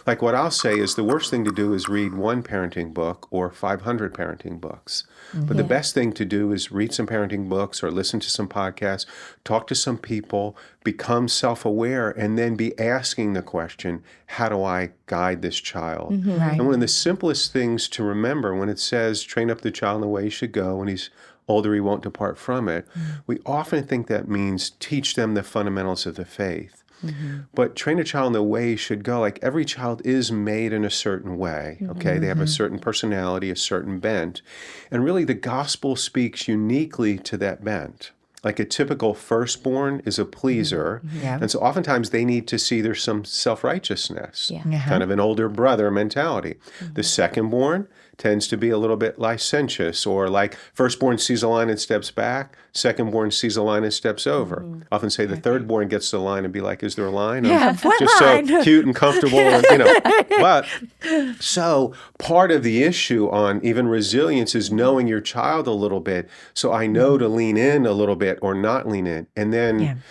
like what I'll say is the worst thing to do is read one parenting book or 500 parenting books. But the best thing to do is read some parenting books or listen to some podcasts, talk to some people, become self-aware, and then be asking the question, how do I guide this child? Right. And one of the simplest things to remember when it says, train up the child in the way he should go, when he's older he won't depart from it, we often think that means teach them the fundamentals of the faith. But train a child in the way he should go. Like every child is made in a certain way, okay? They have a certain personality, a certain bent. And really the gospel speaks uniquely to that bent. Like a typical firstborn is a pleaser. Yeah. And so oftentimes they need to see there's some self-righteousness, Yeah. kind of an older brother mentality. The secondborn tends to be a little bit licentious, or like firstborn sees a line and steps back, secondborn sees a line and steps over. Often say the thirdborn gets the line and be like, is there a line? Yeah, what just line? so cute and comfortable, and, But so part of the issue on even resilience is knowing your child a little bit. So I know to lean in a little bit or not lean in. And then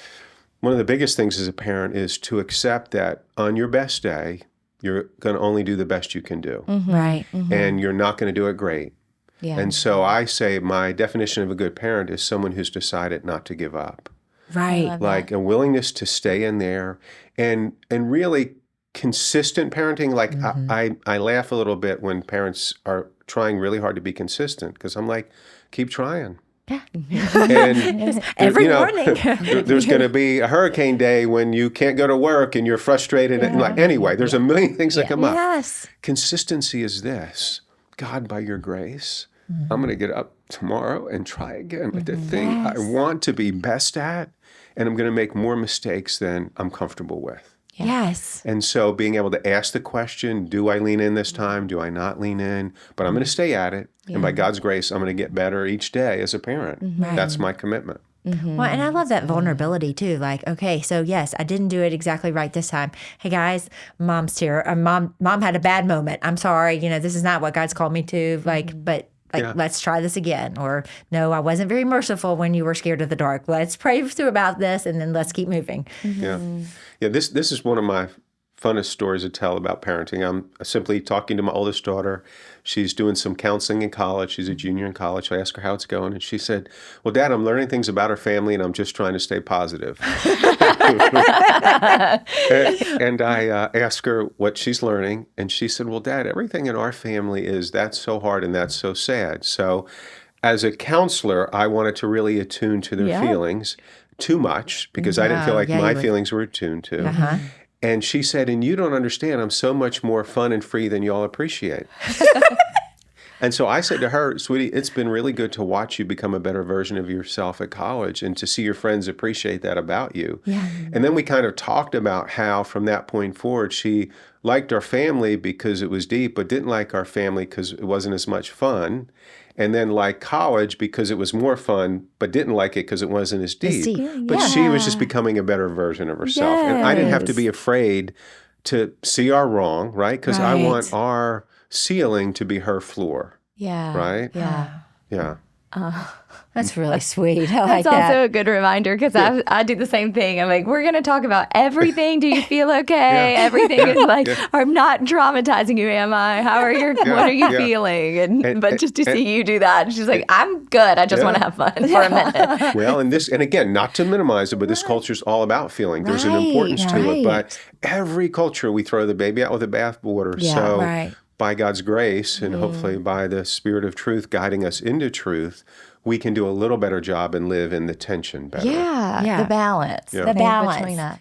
one of the biggest things as a parent is to accept that on your best day, you're going to only do the best you can do. Right. And you're not going to do it great. Yeah. And so I say my definition of a good parent is someone who's decided not to give up. Right. Like a willingness to stay in there and really consistent parenting. Like I laugh a little bit when parents are trying really hard to be consistent, because I'm like, keep trying. Yeah. And Every morning. There's going to be a hurricane day when you can't go to work and you're frustrated. And like, anyway, there's a million things that come up. Yes. Consistency is this: God, by your grace, I'm going to get up tomorrow and try again with the thing I want to be best at, and I'm going to make more mistakes than I'm comfortable with. Yes. And so being able to ask the question, do I lean in this time? Do I not lean in? But I'm going to stay at it. And by God's grace, I'm going to get better each day as a parent. That's my commitment. Well, and I love that vulnerability too. Like, okay, so yes, I didn't do it exactly right this time. Hey guys, mom's here. Mom had a bad moment. I'm sorry. This is not what God's called me to. But let's try this again. Or no, I wasn't very merciful when you were scared of the dark. Let's pray through about this, and then let's keep moving. Yeah. This is one of my funnest stories to tell about parenting. I'm simply talking to my oldest daughter. She's doing some counseling in college. She's a junior in college. I asked her how it's going, and she said, well, Dad, I'm learning things about our family, and I'm just trying to stay positive. And I asked her what she's learning, and she said, well, Dad, everything in our family that's so hard and that's so sad. So as a counselor, I wanted to really attune to their feelings too much, because I didn't feel like my feelings were attuned to. And she said, and you don't understand, I'm so much more fun and free than y'all appreciate. And so I said to her, sweetie, it's been really good to watch you become a better version of yourself at college and to see your friends appreciate that about you. Yeah. And then we kind of talked about how from that point forward, she liked our family because it was deep, but didn't like our family because it wasn't as much fun. And then liked college because it was more fun, but didn't like it because it wasn't as deep. But she was just becoming a better version of herself. And I didn't have to be afraid to see our wrong, right? Because I want our ceiling to be her floor. Yeah. Right? Yeah. Yeah. That's really sweet. I like That's that. also a good reminder, because I do the same thing. I'm like, we're going to talk about everything. Do you feel okay? Everything is like, I'm not traumatizing you, am I? How are your, what are you feeling? But just to see you do that, she's like, I'm good. I just want to have fun for a minute. Well, and again, not to minimize it, but this culture is all about feeling. There's an importance to it. But every culture, we throw the baby out with the bathwater. So by God's grace and hopefully by the Spirit of truth guiding us into truth, we can do a little better job and live in the tension better. Yeah. The balance. The balance. Between that.